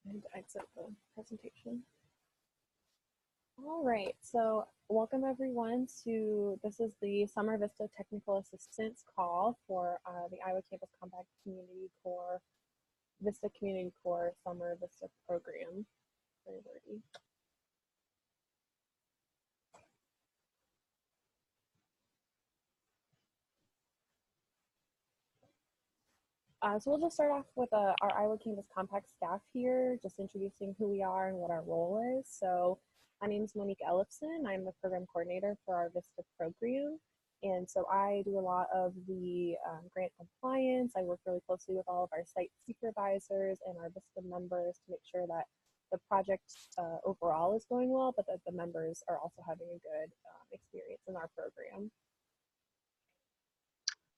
And exit the presentation. All right, so welcome everyone to, this is the Summer VISTA Technical Assistance call for the Iowa Campus Compact Community Core, VISTA Community Core Summer VISTA program. Very wordy. So we'll just start off with our Iowa Campus Compact staff here, just introducing who we are and what our role is. So my name is Monique Ellefson. I'm the program coordinator for our VISTA program. And so I do a lot of the grant compliance. I work really closely with all of our site supervisors and our VISTA members to make sure that the project overall is going well, but that the members are also having a good experience in our program.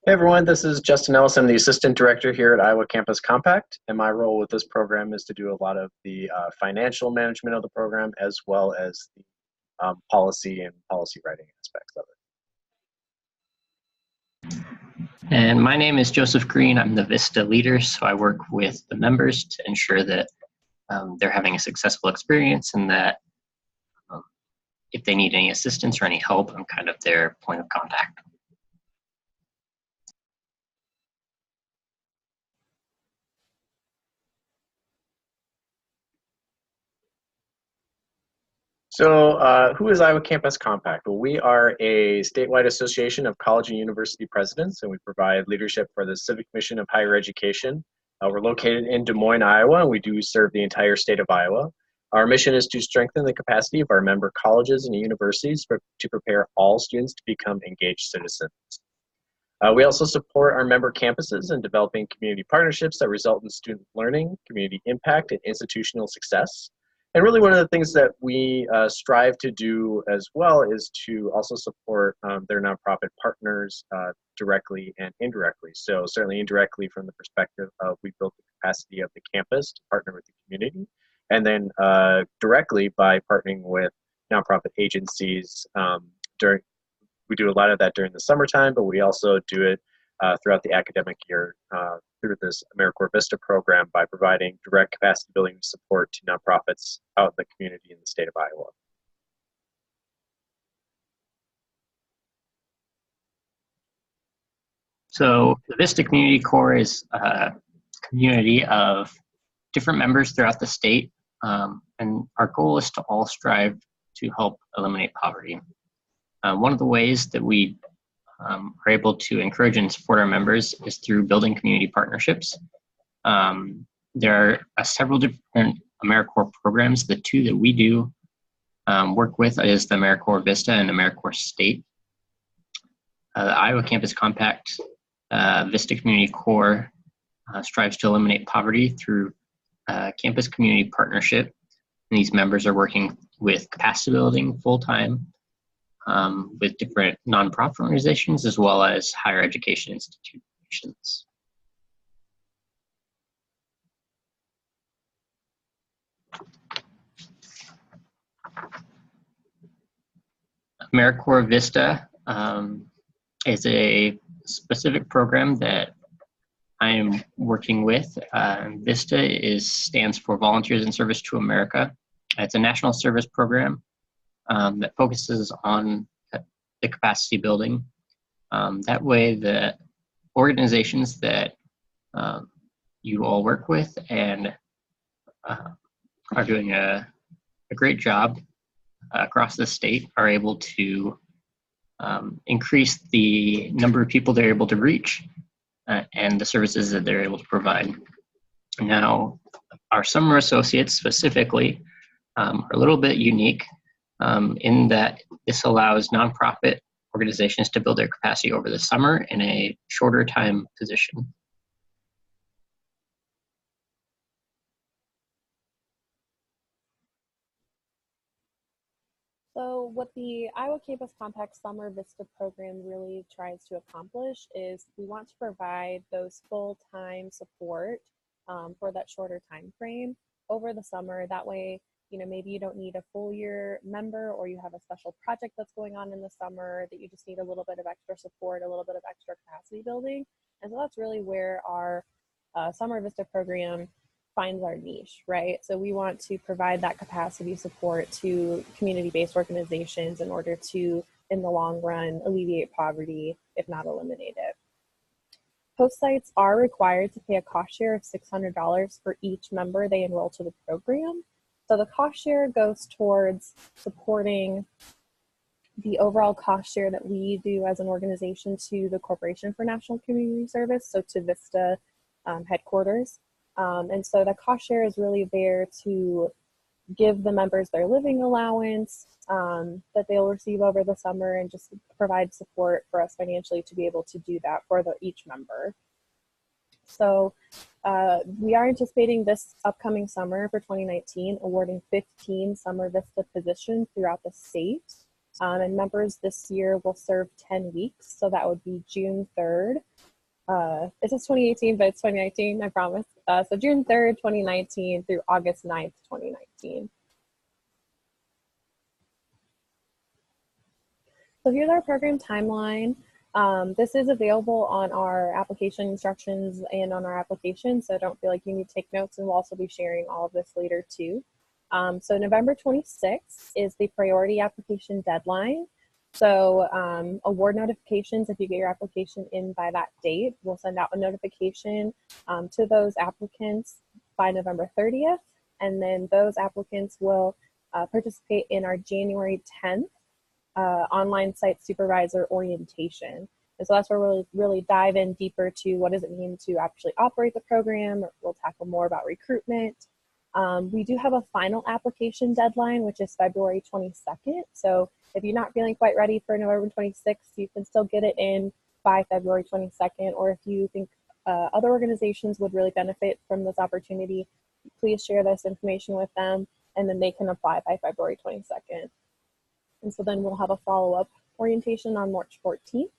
Hey everyone, this is Justin Ellis. I'm the Assistant Director here at Iowa Campus Compact, and my role with this program is to do a lot of the financial management of the program as well as the policy and policy writing aspects of it. And my name is Joseph Green. I'm the VISTA leader, so I work with the members to ensure that they're having a successful experience and that if they need any assistance or any help, I'm kind of their point of contact. So who is Iowa Campus Compact? Well, we are a statewide association of college and university presidents, and we provide leadership for the civic mission of higher education. We're located in Des Moines, Iowa, and we do serve the entire state of Iowa. Our mission is to strengthen the capacity of our member colleges and universities to prepare all students to become engaged citizens. We also support our member campuses in developing community partnerships that result in student learning, community impact, and institutional success. And really one of the things that we strive to do as well is to also support their nonprofit partners directly and indirectly. So certainly indirectly from the perspective of we build the capacity of the campus to partner with the community, and then directly by partnering with nonprofit agencies we do a lot of that during the summertime, but we also do it throughout the academic year through this AmeriCorps VISTA program by providing direct capacity building support to nonprofits out in the community in the state of Iowa. So the VISTA Community Core is a community of different members throughout the state, and our goal is to all strive to help eliminate poverty. One of the ways that we are able to encourage and support our members is through building community partnerships. There are several different AmeriCorps programs. The two that we do work with is the AmeriCorps VISTA and AmeriCorps State. The Iowa Campus Compact VISTA Community Core strives to eliminate poverty through campus community partnership. And these members are working with capacity building full-time with different nonprofit organizations as well as higher education institutions. AmeriCorps VISTA is a specific program that I am working with. VISTA stands for Volunteers in Service to America. It's a national service program that focuses on the capacity building. That way the organizations that you all work with and are doing a great job across the state are able to increase the number of people they're able to reach and the services that they're able to provide. Now, our summer associates specifically are a little bit unique in that this allows nonprofit organizations to build their capacity over the summer in a shorter time position. So what the Iowa Campus Compact Summer VISTA program really tries to accomplish is we want to provide those full-time support for that shorter time frame over the summer. That way, you know, maybe you don't need a full year member, or you have a special project that's going on in the summer that you just need a little bit of extra support, a little bit of extra capacity building. And so that's really where our Summer VISTA program finds our niche, right? So we want to provide that capacity support to community-based organizations in order to, in the long run, alleviate poverty, if not eliminate it. Host sites are required to pay a cost share of $600 for each member they enroll to the program. So the cost share goes towards supporting the overall cost share that we do as an organization to the Corporation for National Community Service, so to VISTA headquarters. And so the cost share is really there to give the members their living allowance that they'll receive over the summer, and just provide support for us financially to be able to do that for each member. So we are anticipating this upcoming summer for 2019 awarding 15 Summer VISTA positions throughout the state. And members this year will serve 10 weeks. So that would be June 3rd. It says 2018, but it's 2019, I promise. So June 3rd, 2019 through August 9th, 2019. So here's our program timeline. This is available on our application instructions and on our application, so don't feel like you need to take notes, and we'll also be sharing all of this later too. So November 26th is the priority application deadline. So award notifications, if you get your application in by that date, we'll send out a notification to those applicants by November 30th, and then those applicants will participate in our January 10th online site supervisor orientation. And so that's where we'll really dive in deeper to what does it mean to actually operate the program. We'll tackle more about recruitment. We do have a final application deadline, which is February 22nd. So if you're not feeling quite ready for November 26th, you can still get it in by February 22nd. Or if you think other organizations would really benefit from this opportunity, please share this information with them, and then they can apply by February 22nd. And so then we'll have a follow-up orientation on March 14th.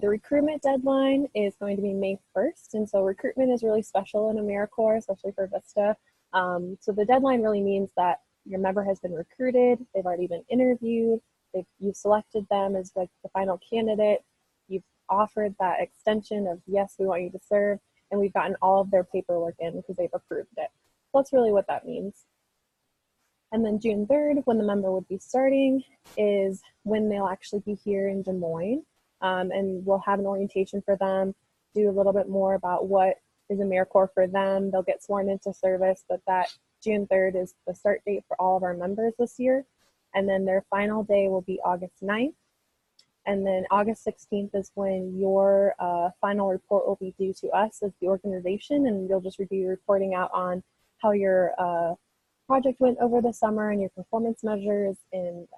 The recruitment deadline is going to be May 1st. And so recruitment is really special in AmeriCorps, especially for VISTA. So the deadline really means that your member has been recruited, they've already been interviewed, you've selected them as like the final candidate, you've offered that extension of yes, we want you to serve, and we've gotten all of their paperwork in because they've approved it. So that's really what that means. And then June 3rd, when the member would be starting, is when they'll actually be here in Des Moines. And we'll have an orientation for them, do a little bit more about what is AmeriCorps for them. They'll get sworn into service, but that June 3rd is the start date for all of our members this year. And then their final day will be August 9th. And then August 16th is when your final report will be due to us as the organization, and you'll just be reporting out on how your project went over the summer and your performance measures, and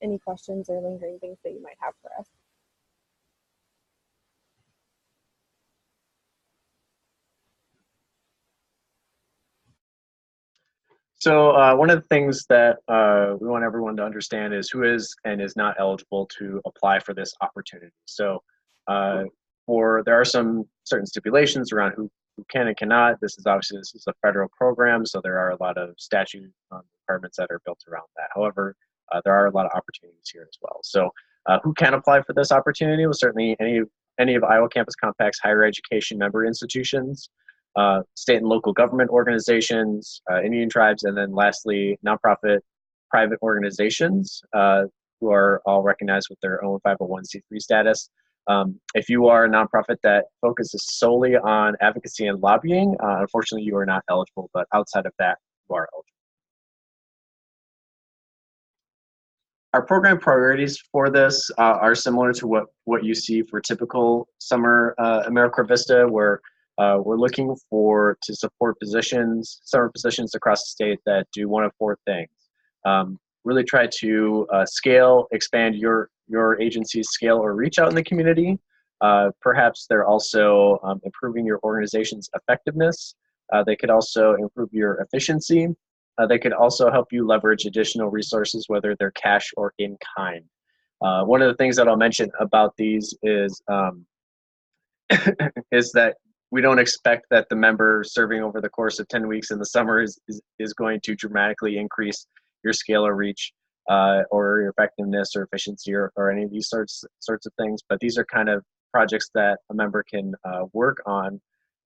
any questions or lingering things that you might have for us. So one of the things that we want everyone to understand is who is and is not eligible to apply for this opportunity. So there are some certain stipulations around who can and cannot. This is a federal program, so there are a lot of statute requirements that are built around that. However, there are a lot of opportunities here as well. So who can apply for this opportunity? Well, certainly any of Iowa Campus Compact's higher education member institutions, state and local government organizations, Indian tribes, and then lastly, nonprofit private organizations who are all recognized with their own 501c3 status. If you are a nonprofit that focuses solely on advocacy and lobbying, unfortunately you are not eligible, but outside of that, you are eligible. Our program priorities for this are similar to what you see for typical summer AmeriCorps VISTA, where we're looking to support summer positions across the state that do one of four things. Really try to expand your agency's scale or reach out in the community. Perhaps they're also improving your organization's effectiveness. They could also improve your efficiency. They could also help you leverage additional resources, whether they're cash or in kind. One of the things that I'll mention about these is is that we don't expect that the member serving over the course of 10 weeks in the summer is going to dramatically increase your scale or reach or your effectiveness or efficiency or any of these sorts of things. But these are kind of projects that a member can work on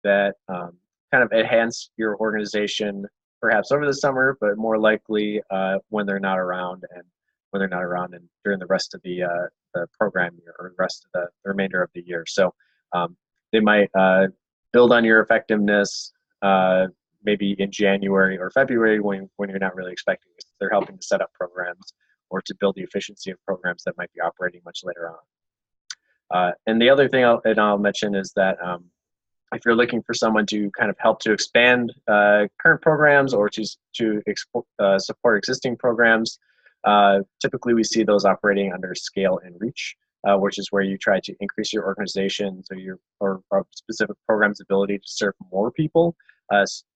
that kind kind of enhance your organization perhaps over the summer, but more likely when they're not around and during the rest of the program year or the rest of the remainder of the year. So they might build on your effectiveness maybe in January or February when you're not really expecting it. They're helping to set up programs or to build the efficiency of programs that might be operating much later on. And the other thing I'll mention is that if you're looking for someone to kind of help to expand current programs or to support existing programs, typically we see those operating under scale and reach, which is where you try to increase your organization or specific program's ability to serve more people.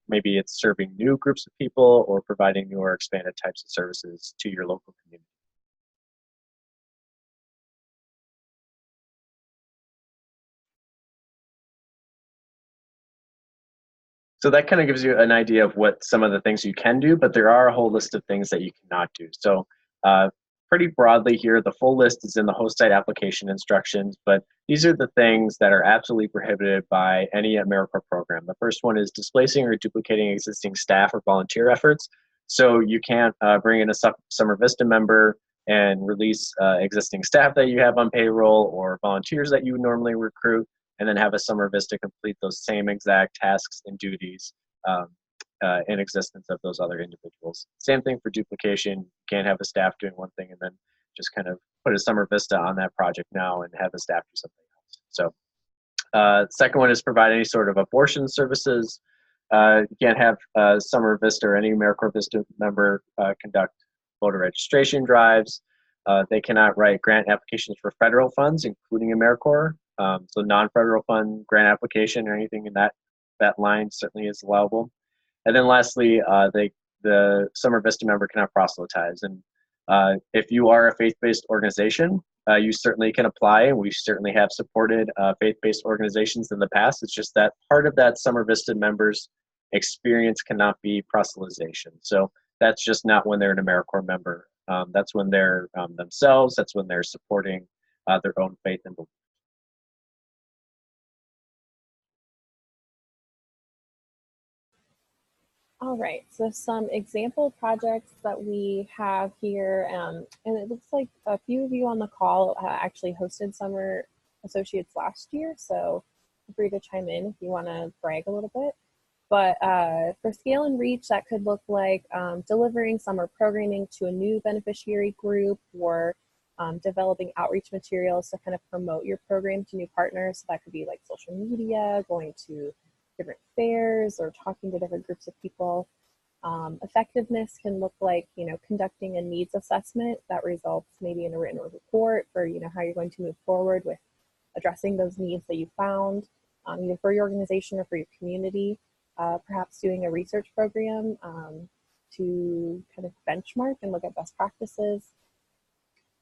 Maybe it's serving new groups of people or providing new or expanded types of services to your local community. So that kind of gives you an idea of what some of the things you can do, but there are a whole list of things that you cannot do. So pretty broadly here, the full list is in the host site application instructions, but these are the things that are absolutely prohibited by any AmeriCorps program. The first one is displacing or duplicating existing staff or volunteer efforts. So you can't bring in a Summer VISTA member and release existing staff that you have on payroll or volunteers that you would normally recruit, and then have a Summer VISTA complete those same exact tasks and duties in existence of those other individuals. Same thing for duplication. You can't have a staff doing one thing and then just kind of put a Summer VISTA on that project now and have the staff do something else. So second one is provide any sort of abortion services. You can't have Summer VISTA or any AmeriCorps VISTA member conduct voter registration drives. They cannot write grant applications for federal funds, including AmeriCorps. So non-federal fund grant application or anything in that line certainly is allowable. And then lastly, the Summer VISTA member cannot proselytize. And if you are a faith-based organization, you certainly can apply, and we certainly have supported faith-based organizations in the past. It's just that part of that Summer VISTA member's experience cannot be proselytization. So that's just not when they're an AmeriCorps member. That's when they're themselves. That's when they're supporting their own faith and belief. All right, so some example projects that we have here, and it looks like a few of you on the call actually hosted Summer Associates last year, so feel free to chime in if you want to brag a little bit. But for scale and reach, that could look like delivering summer programming to a new beneficiary group, or developing outreach materials to kind of promote your program to new partners. So that could be like social media, going to different fairs, or talking to different groups of people. Effectiveness can look like, conducting a needs assessment that results maybe in a written report for, how you're going to move forward with addressing those needs that you found, either for your organization or for your community. Perhaps doing a research program to kind of benchmark and look at best practices.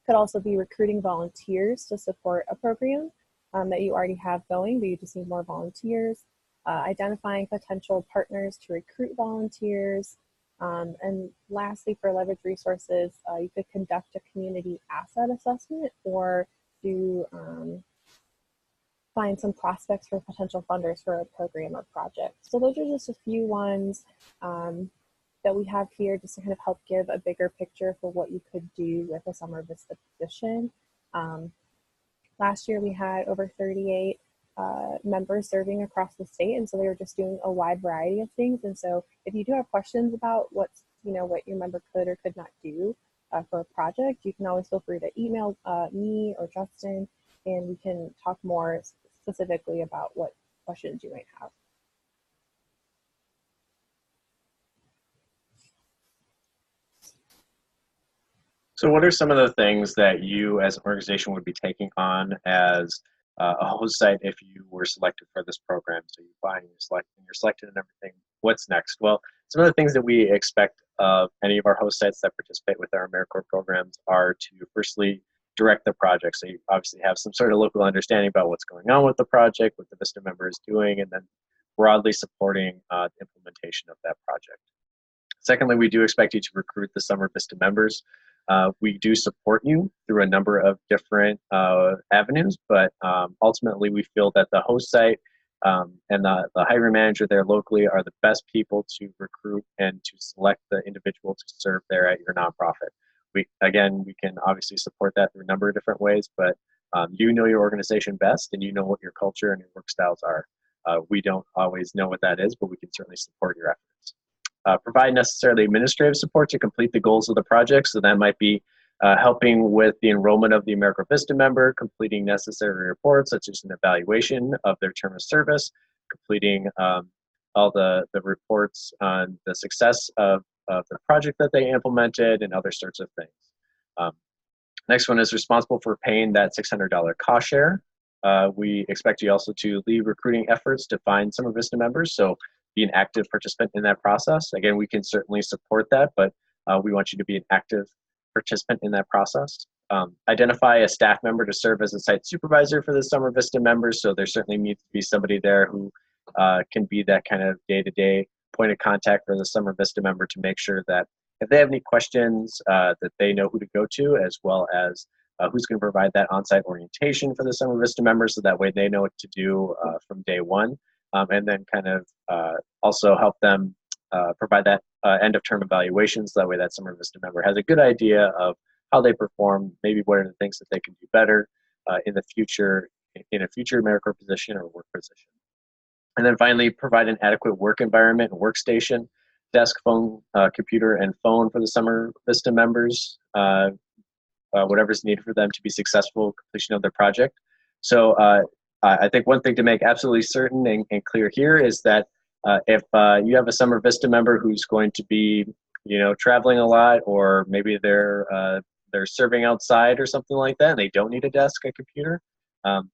Could also be recruiting volunteers to support a program that you already have going, but you just need more volunteers. Identifying potential partners to recruit volunteers. And lastly, for leverage resources, you could conduct a community asset assessment or do find some prospects for potential funders for a program or project. So those are just a few ones that we have here just to kind of help give a bigger picture for what you could do with a Summer VISTA position. Last year we had over 38 members serving across the state, and so they were just doing a wide variety of things. And so if you do have questions about what your member could or could not do for a project, you can always feel free to email me or Justin, and we can talk more specifically about what questions you might have. So what are some of the things that you as an organization would be taking on as a host site if you were selected for this program? So you apply and you're selected and everything. What's next? Well, some of the things that we expect of any of our host sites that participate with our AmeriCorps programs are to firstly direct the project. So you obviously have some sort of local understanding about what's going on with the project, what the VISTA member is doing, and then broadly supporting the implementation of that project. Secondly, we do expect you to recruit the Summer VISTA members. We do support you through a number of different avenues, but ultimately we feel that the host site And the hiring manager there locally are the best people to recruit and to select the individual to serve there at your nonprofit. We can obviously support that through a number of different ways, but you know your organization best, and you know what your culture and your work styles are. We don't always know what that is, but we can certainly support your efforts. Provide necessarily administrative support to complete the goals of the project. So that might be helping with the enrollment of the America Vista member, completing necessary reports such as an evaluation of their term of service, completing all the reports on the success of the project that they implemented, and other sorts of things. Next one is responsible for paying that $600 cost share. We expect you also to lead recruiting efforts to find Summer Vista members, so be an active participant in that process. Again, we can certainly support that, but we want you to be an active participant in that process. Identify a staff member to serve as a site supervisor for the Summer Vista members, so there certainly needs to be somebody there who can be that kind of day-to-day point of contact for the Summer Vista member to make sure that if they have any questions, that they know who to go to, as well as who's going to provide that on-site orientation for the Summer Vista members, so that way they know what to do from day one, and then kind of also help them provide that end-of-term evaluation, so that way that Summer Vista member has a good idea of how they perform, maybe what are the things that they can do better in the future, in a future AmeriCorps position or work position. And then finally, provide an adequate work environment and workstation, desk, phone, computer, and phone for the Summer Vista members, whatever's needed for them to be successful completion of their project. So I think one thing to make absolutely certain and clear here is that if you have a Summer Vista member who's going to be, traveling a lot, or maybe they're serving outside or something like that, and they don't need a desk, a computer,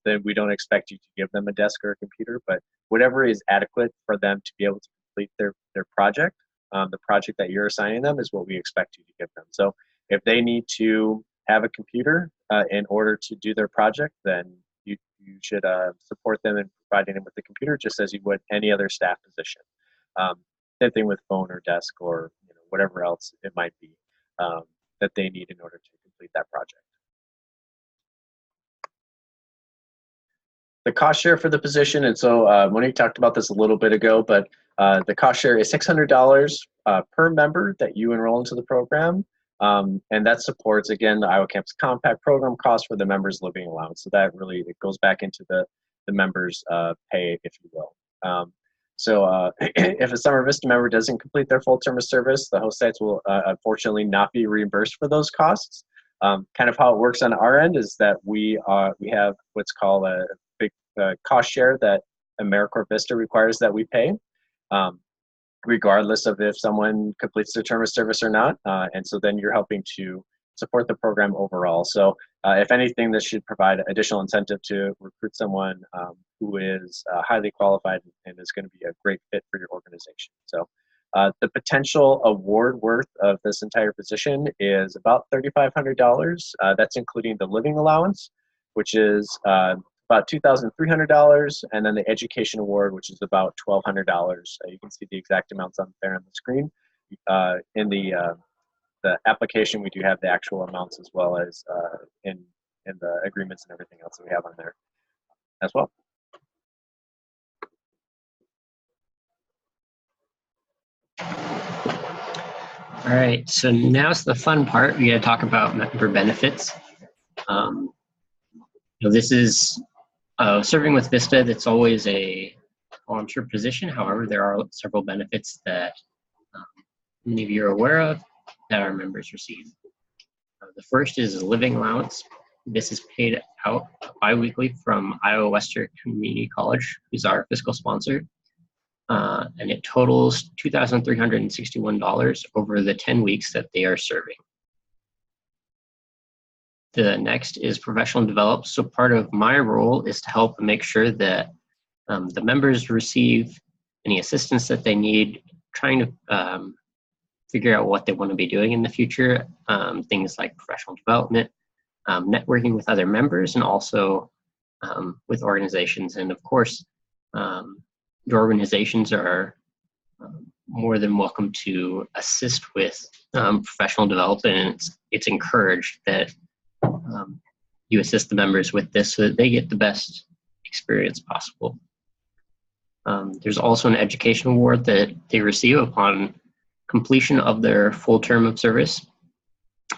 then we don't expect you to give them a desk or a computer, but whatever is adequate for them to be able to complete their project, the project that you're assigning them, is what we expect you to give them. So if they need to have a computer in order to do their project, then you should support them in providing them with the computer, just as you would any other staff position. Same thing with phone or desk, or whatever else it might be that they need in order to complete that project. The cost share for the position, and so Monique talked about this a little bit ago, but the cost share is $600 per member that you enroll into the program, and that supports, again, the Iowa Campus Compact program cost for the members' living allowance. So that really, it goes back into the members' pay, if you will. So if a Summer Vista member doesn't complete their full term of service, the host sites will unfortunately not be reimbursed for those costs. Kind of how it works on our end is that we have what's called a big cost share that AmeriCorps Vista requires that we pay, regardless of if someone completes their term of service or not. And so then you're helping to support the program overall. So if anything, this should provide additional incentive to recruit someone who is highly qualified and is going to be a great fit for your organization. So the potential award worth of this entire position is about $3,500. That's including the living allowance, which is about $2,300, and then the education award, which is about $1,200. You can see the exact amounts on there on the screen. In the application, we do have the actual amounts, as well as in the agreements and everything else that we have on there as well. All right, so now's the fun part. We got to talk about member benefits. This is serving with Vista. That's always a volunteer position. However, there are several benefits that many of you are aware of that our members receive. The first is a living allowance. This is paid out biweekly from Iowa Western Community College, who's our fiscal sponsor. And it totals $2,361 over the 10 weeks that they are serving. The next is professional development. So part of my role is to help make sure that the members receive any assistance that they need, trying to figure out what they want to be doing in the future, things like professional development, networking with other members, and also with organizations. And of course, your organizations are more than welcome to assist with professional development, and it's encouraged that you assist the members with this so that they get the best experience possible. There's also an education award that they receive upon completion of their full term of service.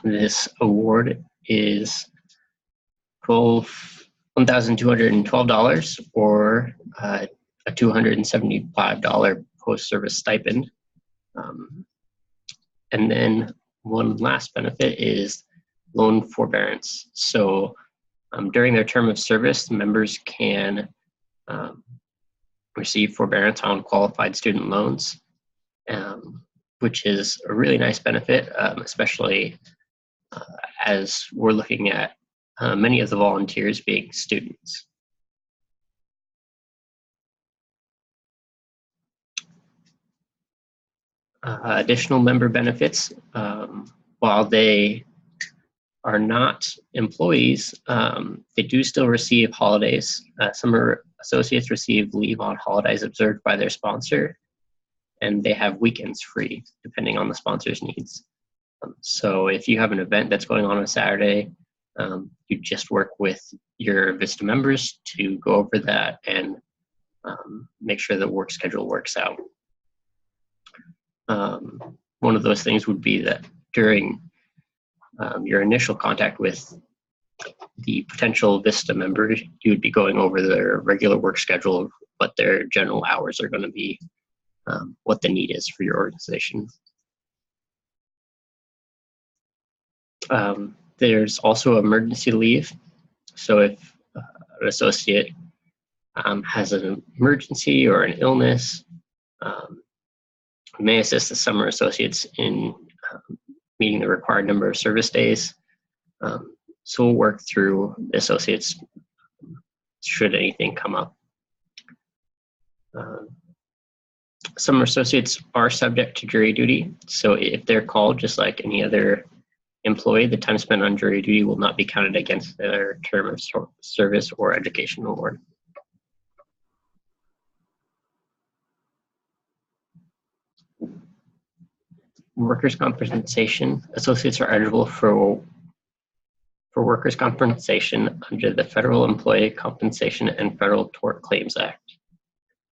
This award is $1,212 or a $275 post-service stipend. And then one last benefit is loan forbearance. So during their term of service, members can receive forbearance on qualified student loans, which is a really nice benefit, especially as we're looking at many of the volunteers being students. Additional member benefits, while they are not employees, they do still receive holidays. Summer associates receive leave on holidays observed by their sponsor, and they have weekends free, depending on the sponsor's needs. So if you have an event that's going on Saturday, you just work with your VISTA members to go over that and make sure the work schedule works out. One of those things would be that during your initial contact with the potential VISTA member, you would be going over their regular work schedule, what their general hours are going to be, what the need is for your organization. There's also emergency leave. So if an associate has an emergency or an illness, may assist the summer associates in meeting the required number of service days. So we'll work through the associates should anything come up. Summer associates are subject to jury duty. So if they're called, just like any other employee, the time spent on jury duty will not be counted against their term of service or education award. Workers' compensation. Associates are eligible for workers' compensation under the Federal Employee Compensation and Federal Tort Claims Act.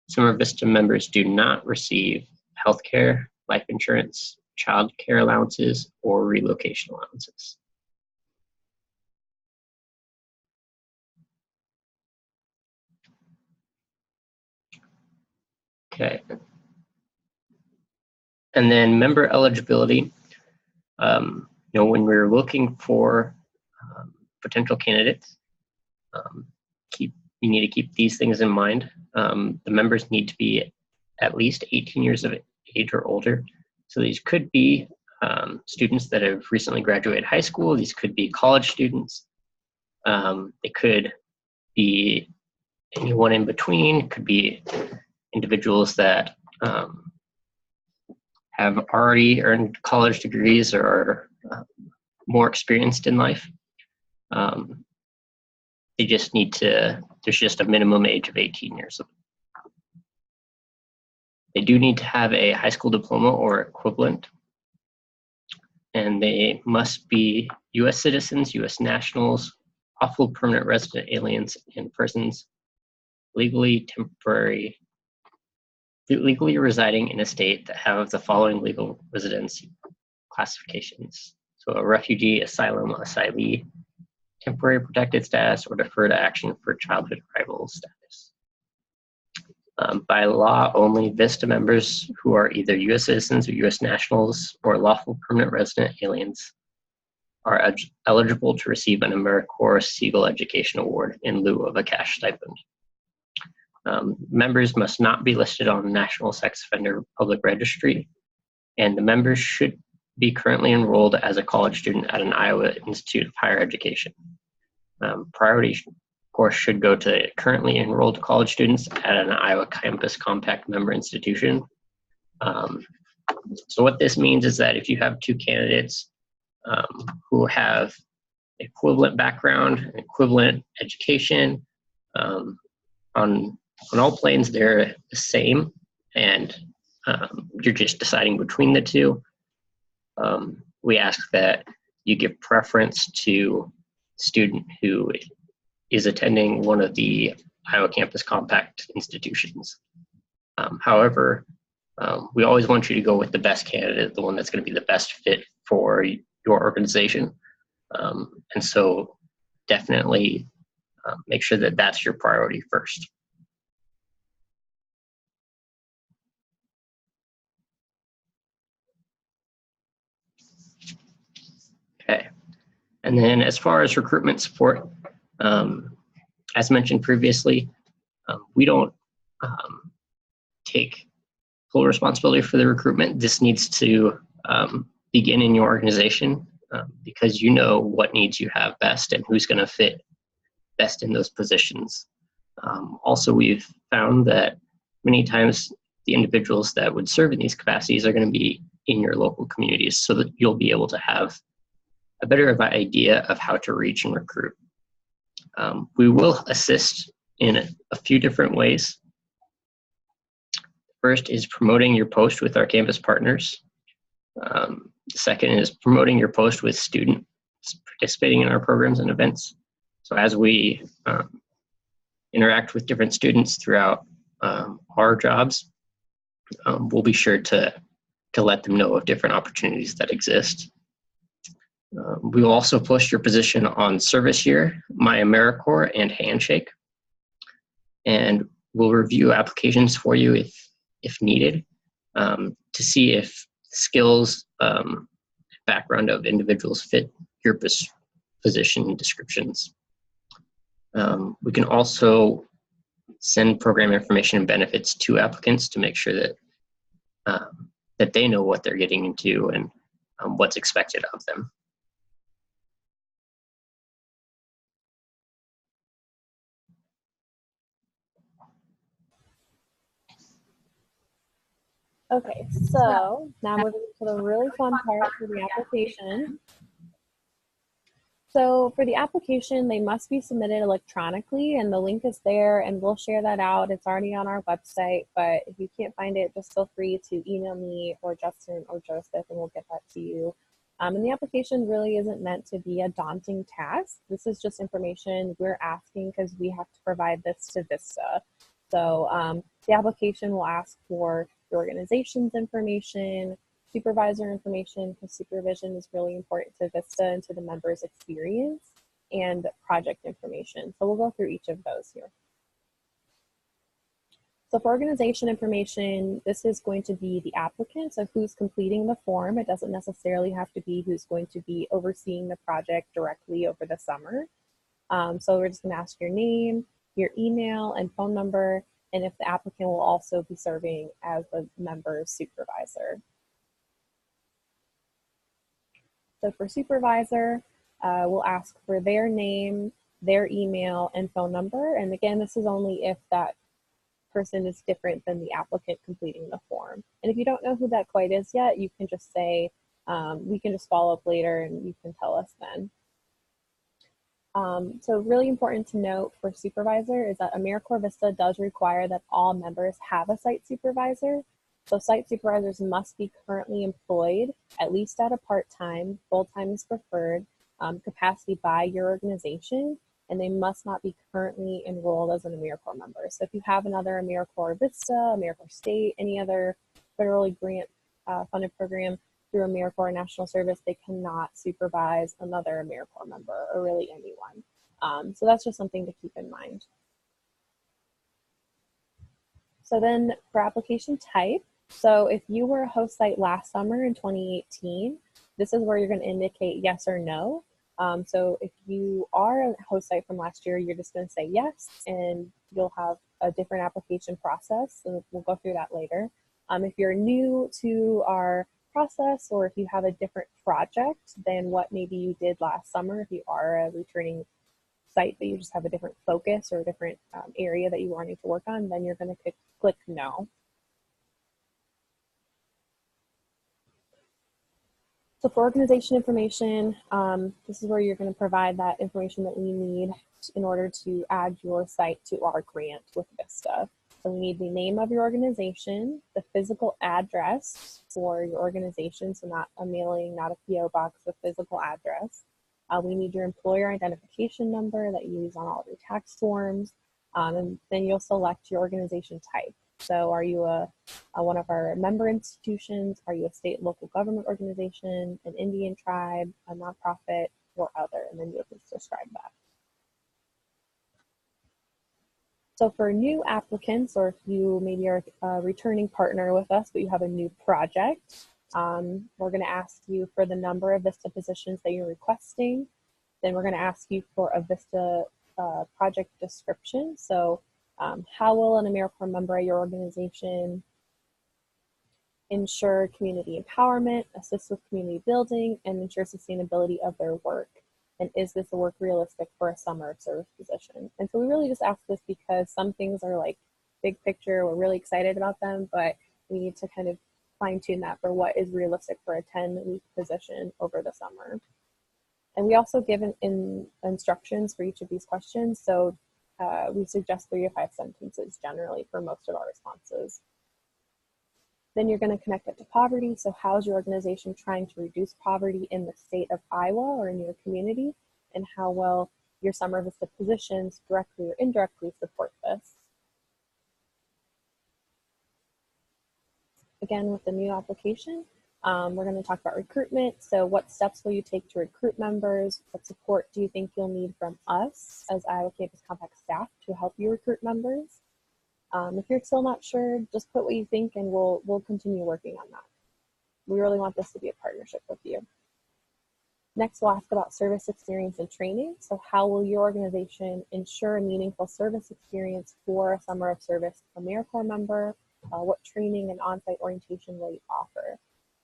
Summer VISTA members do not receive health care, life insurance, child care allowances, or relocation allowances. Okay. And then member eligibility. When we're looking for potential candidates, you need to keep these things in mind. The members need to be at least 18 years of age or older. So these could be students that have recently graduated high school. These could be college students. They could be anyone in between. Could be individuals that have already earned college degrees or are more experienced in life. They just need to, there's just a minimum age of 18 years old. They do need to have a high school diploma or equivalent, and they must be U.S. citizens, U.S. nationals, lawful permanent resident aliens, and persons legally residing in a state that have the following legal residency classifications. So a refugee, asylum, asylee, temporary protected status, or deferred action for childhood arrival status. By law, only VISTA members who are either U.S. citizens or U.S. nationals or lawful permanent resident aliens are eligible to receive an AmeriCorps Siegel Education Award in lieu of a cash stipend. Members must not be listed on the National Sex Offender Public Registry, and the members should be currently enrolled as a college student at an Iowa Institute of Higher Education. Priority, of course, should go to currently enrolled college students at an Iowa Campus Compact member institution. So what this means is that if you have two candidates who have equivalent background, equivalent education, on all planes they're the same, and you're just deciding between the two, we ask that you give preference to student who is attending one of the Iowa Campus Compact institutions. However, we always want you to go with the best candidate, the one that's going to be the best fit for your organization. And so definitely make sure that that's your priority first. Okay. And then as far as recruitment support, as mentioned previously, we don't take full responsibility for the recruitment. This needs to begin in your organization because you know what needs you have best and who's going to fit best in those positions. Also, we've found that many times the individuals that would serve in these capacities are going to be in your local communities so that you'll be able to have a better idea of how to reach and recruit. We will assist in a few different ways. First is promoting your post with our campus partners. Second is promoting your post with students participating in our programs and events. So as we interact with different students throughout our jobs, we'll be sure to let them know of different opportunities that exist. We will also post your position on Service Year, My AmeriCorps, and Handshake. And we'll review applications for you if needed to see if skills, background of individuals fit your position descriptions. We can also send program information and benefits to applicants to make sure that that they know what they're getting into and what's expected of them. Okay, so now moving to the really fun part for the application. So for the application, they must be submitted electronically, and the link is there, and we'll share that out. It's already on our website, but if you can't find it, just feel free to email me or Justin or Joseph, and we'll get that to you. And the application really isn't meant to be a daunting task. This is just information we're asking because we have to provide this to VISTA. So the application will ask for the organization's information, supervisor information, because supervision is really important to VISTA and to the members' experience, and project information. So we'll go through each of those here. So for organization information, this is going to be the applicant, so who's completing the form. It doesn't necessarily have to be who's going to be overseeing the project directly over the summer. So we're just going to ask your name, your email, and phone number, and if the applicant will also be serving as the member's supervisor. So for supervisor, we'll ask for their name, their email, and phone number. And again, this is only if that person is different than the applicant completing the form. And if you don't know who that quite is yet, you can just say, we can just follow up later and you can tell us then. So really important to note for supervisor is that AmeriCorps Vista does require that all members have a site supervisor. So site supervisors must be currently employed, at least at a part-time, full-time is preferred, capacity by your organization, and they must not be currently enrolled as an AmeriCorps member. So if you have another AmeriCorps Vista, AmeriCorps State, any other federally grant funded program through AmeriCorps National Service, they cannot supervise another AmeriCorps member or really anyone. So that's just something to keep in mind. So then for application type, so if you were a host site last summer in 2018, this is where you're going to indicate yes or no. So if you are a host site from last year, you're just going to say yes, and you'll have a different application process, and we'll go through that later. If you're new to our process, or if you have a different project than what maybe you did last summer, if you are a returning site that you just have a different focus or a different area that you wanted to work on, then you're going to click no. So for organization information, this is where you're going to provide that information that we need in order to add your site to our grant with VISTA. So we need the name of your organization, the physical address for your organization, so not a mailing, not a PO box, a physical address. We need your employer identification number that you use on all of your tax forms, and then you'll select your organization type. So are you one of our member institutions? Are you a state and local government organization, an Indian tribe, a nonprofit, or other? And then you can describe that. So for new applicants, or if you maybe are a returning partner with us, but you have a new project, we're going to ask you for the number of VISTA positions that you're requesting. Then we're going to ask you for a VISTA project description. So how will an AmeriCorps member at your organization ensure community empowerment, assist with community building, and ensure sustainability of their work? And is this a work realistic for a summer of service position? And so we really just ask this because some things are like big picture, we're really excited about them, but we need to kind of fine tune that for what is realistic for a 10-week position over the summer. And we also give instructions for each of these questions. So we suggest 3 to 5 sentences generally for most of our responses. Then you're going to connect it to poverty. So how is your organization trying to reduce poverty in the state of Iowa or in your community? And how well your Summer VISTA positions directly or indirectly support this? Again, with the new application, we're going to talk about recruitment. So what steps will you take to recruit members? What support do you think you'll need from us as Iowa Campus Compact staff to help you recruit members? If you're still not sure, just put what you think and we'll continue working on that. We really want this to be a partnership with you. Next, we'll ask about service experience and training. So how will your organization ensure a meaningful service experience for a Summer of Service AmeriCorps member? What training and on-site orientation will you offer?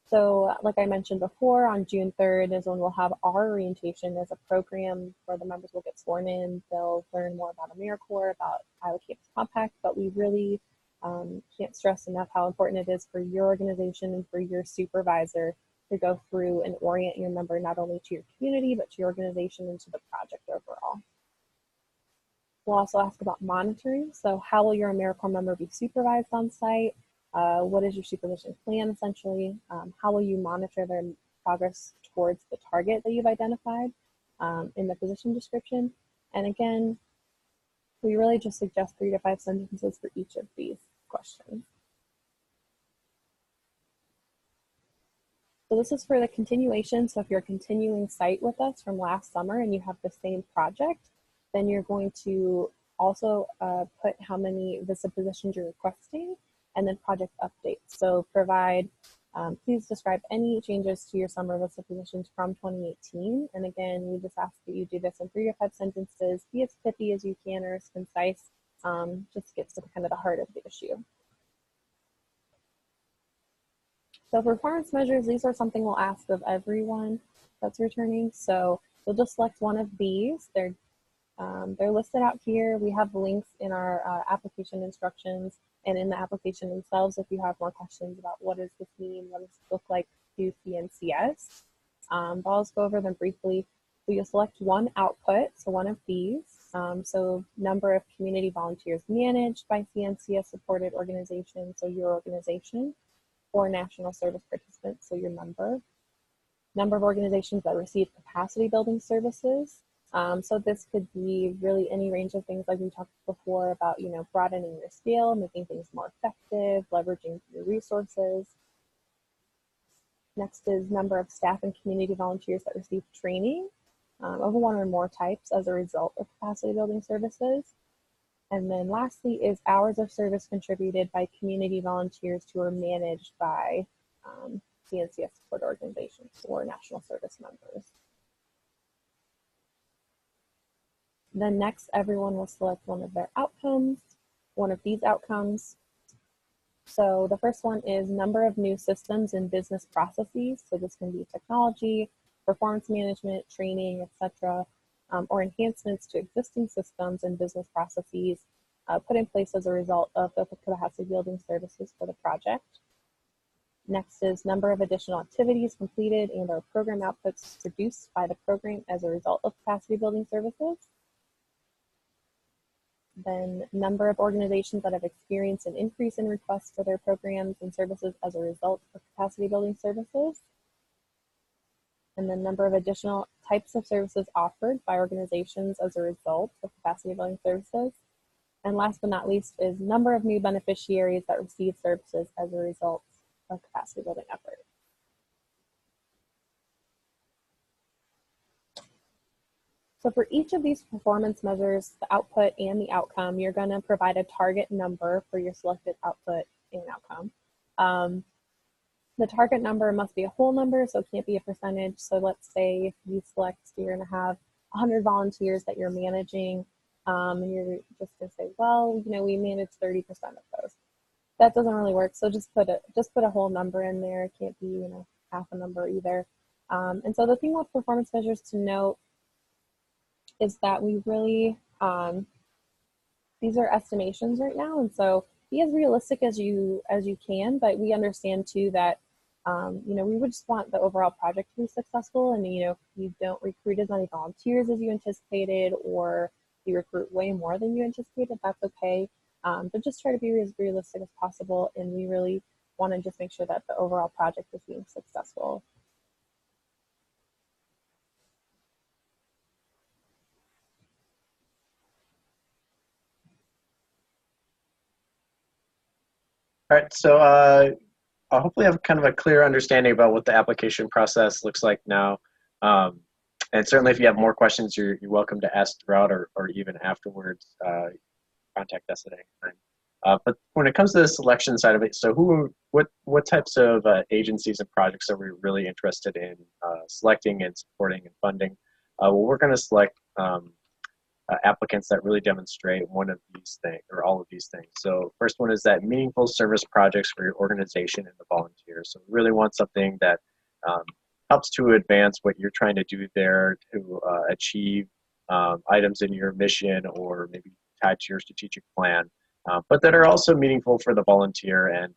So like I mentioned before, on June 3rd is when we'll have our orientation as a program where the members will get sworn in. They'll learn more about AmeriCorps, about Iowa Campus Compact, but we really can't stress enough how important it is for your organization and for your supervisor to go through and orient your member not only to your community, but to your organization and to the project overall. We'll also ask about monitoring. So how will your AmeriCorps member be supervised on site? What is your supervision plan essentially? How will you monitor their progress towards the target that you've identified in the position description? And again, we really just suggest 3 to 5 sentences for each of these questions. So this is for the continuation. So if you're continuing site with us from last summer and you have the same project, then you're going to also put how many VISTA positions you're requesting and then project updates. So provide, please describe any changes to your Summer VISTA positions from 2018. And again, we just ask that you do this in 3 to 5 sentences, be as pithy as you can or as concise, just gets to kind of the heart of the issue. So performance measures, these are something we'll ask of everyone that's returning. So you'll just select one of these. They're listed out here. We have links in our application instructions and in the application themselves if you have more questions about what does this mean, what does this look like to CNCS. But I'll just go over them briefly. So you'll select one output, so one of these. So number of community volunteers managed by CNCS supported organization, so your organization, or national service participants, so your member. Number of organizations that receive capacity building services. So this could be really any range of things like we talked before about, you know, broadening your scale, making things more effective, leveraging your resources. Next is number of staff and community volunteers that receive training of one or more types as a result of capacity building services. And then lastly is hours of service contributed by community volunteers who are managed by CNCS support organizations or national service members. Then next, everyone will select one of their outcomes, one of these outcomes. So the first one is number of new systems and business processes. So this can be technology, performance management, training, etc., or enhancements to existing systems and business processes put in place as a result of the capacity building services for the project. Next is number of additional activities completed and or program outputs produced by the program as a result of capacity building services. Then number of organizations that have experienced an increase in requests for their programs and services as a result of capacity building services. And then number of additional types of services offered by organizations as a result of capacity building services. And last but not least is number of new beneficiaries that receive services as a result of capacity building effort. So for each of these performance measures, the output and the outcome, you're going to provide a target number for your selected output and outcome. The target number must be a whole number, so it can't be a percentage. So let's say if you select, you're going to have 100 volunteers that you're managing, and you're just going to say, well, you know, we manage 30% of those. That doesn't really work. So just put a whole number in there. It can't be, you know, half a number either. And so the thing with performance measures to note is that we really, these are estimations right now, and so be as realistic as you can, but we understand too that you know, we would just want the overall project to be successful, and you know, if you don't recruit as many volunteers as you anticipated, or you recruit way more than you anticipated, that's okay. But just try to be as realistic as possible, and we really want to just make sure that the overall project is being successful. All right, so I hopefully have kind of a clear understanding about what the application process looks like now. And certainly if you have more questions, you're welcome to ask throughout or even afterwards. Contact us at any time. But when it comes to the selection side of it, so what types of agencies and projects are we really interested in selecting and supporting and funding? Well, we're going to select applicants that really demonstrate one of these things or all of these things. So first one is that meaningful service projects for your organization and the volunteers. So we really want something that helps to advance what you're trying to do there to achieve items in your mission or maybe tied to your strategic plan, but that are also meaningful for the volunteer. And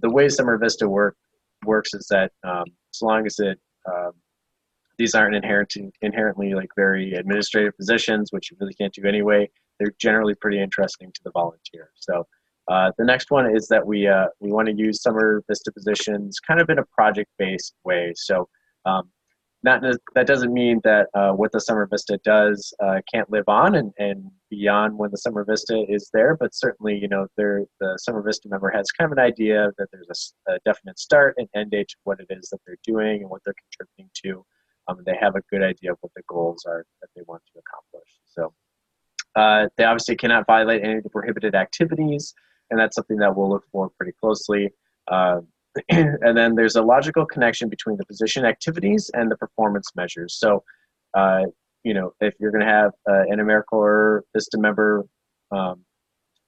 the way Summer VISTA works is that as long as it these aren't inherently like very administrative positions, which you really can't do anyway. They're generally pretty interesting to the volunteer. So the next one is that we want to use Summer VISTA positions kind of in a project-based way. So that doesn't mean that what the Summer VISTA does can't live on and beyond when the Summer VISTA is there, but certainly, you know, the Summer VISTA member has kind of an idea that there's a definite start and end date to what it is that they're doing and what they're contributing to. They have a good idea of what the goals are that they want to accomplish. So they obviously cannot violate any of the prohibited activities, and that's something that we'll look for pretty closely. And then there's a logical connection between the position activities and the performance measures. So, you know, if you're going to have an AmeriCorps VISTA member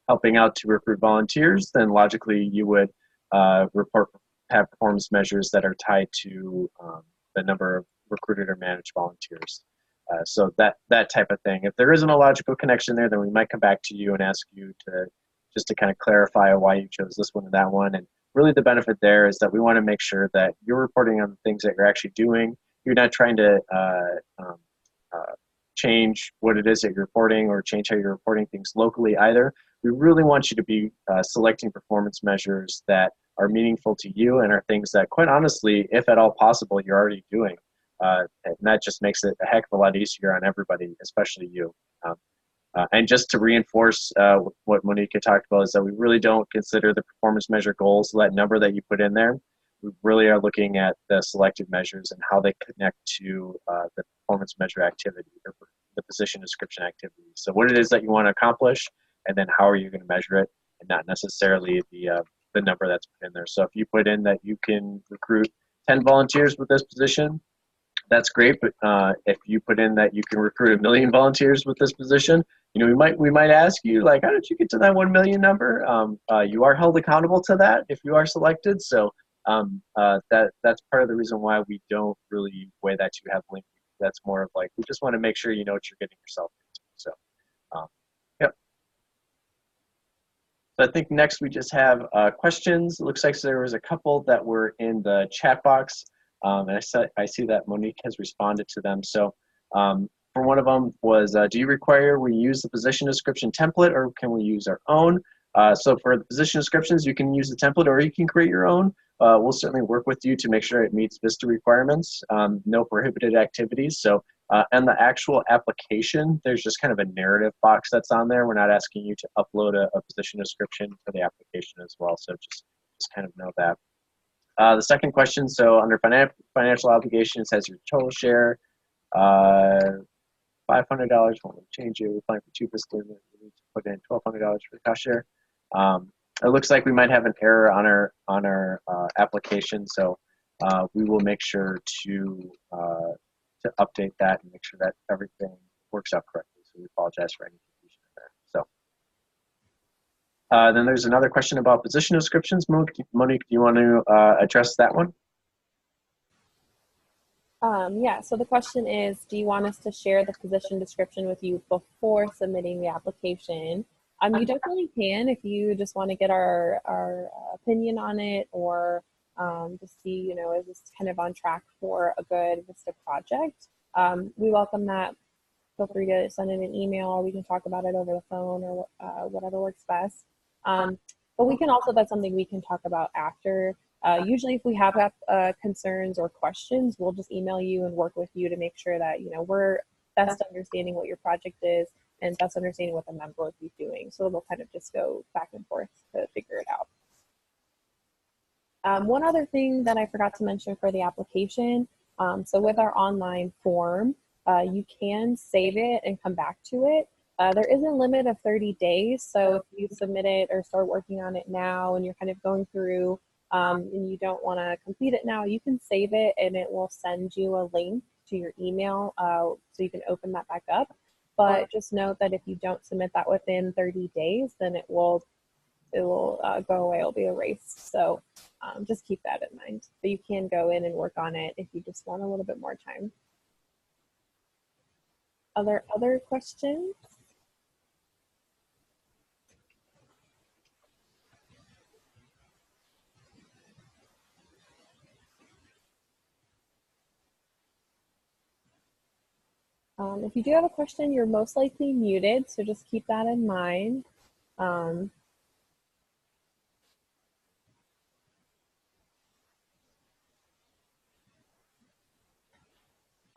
helping out to recruit volunteers, then logically you would have performance measures that are tied to the number of recruited or managed volunteers. So that type of thing. If there isn't a logical connection there, then we might come back to you and ask you to kind of clarify why you chose this one and that one. And really the benefit there is that we want to make sure that you're reporting on the things that you're actually doing. You're not trying to change what it is that you're reporting or change how you're reporting things locally either. We really want you to be selecting performance measures that are meaningful to you and are things that, quite honestly, if at all possible, you're already doing. And that just makes it a heck of a lot easier on everybody, especially you. And just to reinforce what Monica talked about is that we really don't consider the performance measure goals, that number that you put in there. We really are looking at the selected measures and how they connect to the performance measure activity or the position description activity. So what it is that you want to accomplish, and then how are you going to measure it, and not necessarily the number that's put in there. So if you put in that you can recruit 10 volunteers with this position, that's great, but if you put in that you can recruit 1 million volunteers with this position, you know, we might ask you, like, how did you get to that 1 million number? You are held accountable to that if you are selected. So that's part of the reason why we don't really weigh that too heavily. That's more of like, we just want to make sure you know what you're getting yourself into. So, yep. So I think next we just have questions. It looks like there was a couple that were in the chat box. And I see that Monique has responded to them. So for one of them was, do you require we use the position description template or can we use our own? So for the position descriptions, you can use the template or you can create your own. We'll certainly work with you to make sure it meets VISTA requirements. No prohibited activities. So And the actual application, there's just kind of a narrative box that's on there. We're not asking you to upload a position description for the application as well, so just kind of know that. The second question, so under financial obligations, has your total share, $500, won't change it. We're applying for 2 VISTA, we need to put in $1,200 for the cost share. It looks like we might have an error on our application, so we will make sure to update that and make sure that everything works out correctly. So we apologize for any confusion there. So then there's another question about position descriptions. Monique, do you want to address that one? Yeah, so the question is, do you want us to share the position description with you before submitting the application? You definitely can if you just want to get our opinion on it, or to see, you know, is this kind of on track for a good VISTA project? We welcome that. Feel free to send in an email, or we can talk about it over the phone, or whatever works best. But we can also, that's something we can talk about after. Usually if we have concerns or questions, we'll just email you and work with you to make sure that, you know, we're best understanding what your project is and best understanding what the member would be doing. So we'll kind of just go back and forth to figure it out. One other thing that I forgot to mention for the application, so with our online form, you can save it and come back to it. There is a limit of 30 days, so if you submit it or start working on it now and you're kind of going through and you don't want to complete it now, you can save it and it will send you a link to your email so you can open that back up. But just note that if you don't submit that within 30 days, then it will go away, it'll be erased. So just keep that in mind. But you can go in and work on it if you just want a little bit more time. Other questions? If you do have a question, you're most likely muted, so just keep that in mind. All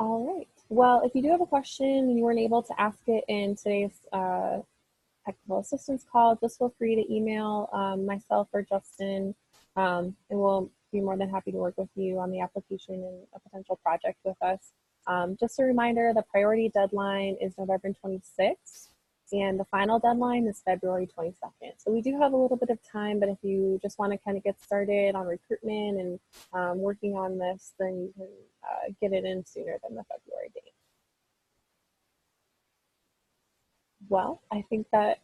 right. Well, if you do have a question and you weren't able to ask it in today's technical assistance call, just feel free to email myself or Justin, and we'll be more than happy to work with you on the application and a potential project with us. Just a reminder, the priority deadline is November 26th, and the final deadline is February 22nd. So we do have a little bit of time, but if you just want to kind of get started on recruitment and working on this, then you can get it in sooner than the February date. Well, I think that's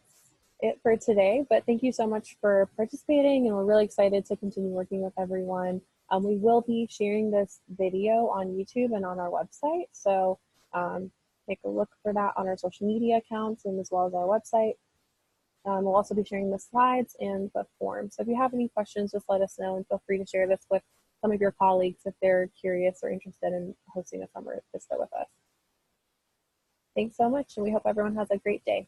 it for today, but thank you so much for participating, and we're really excited to continue working with everyone. We will be sharing this video on YouTube and on our website, so take a look for that on our social media accounts and as well as our website. We'll also be sharing the slides and the form. So if you have any questions, just let us know, and feel free to share this with some of your colleagues if they're curious or interested in hosting a Summer VISTA with us. Thanks so much, and we hope everyone has a great day.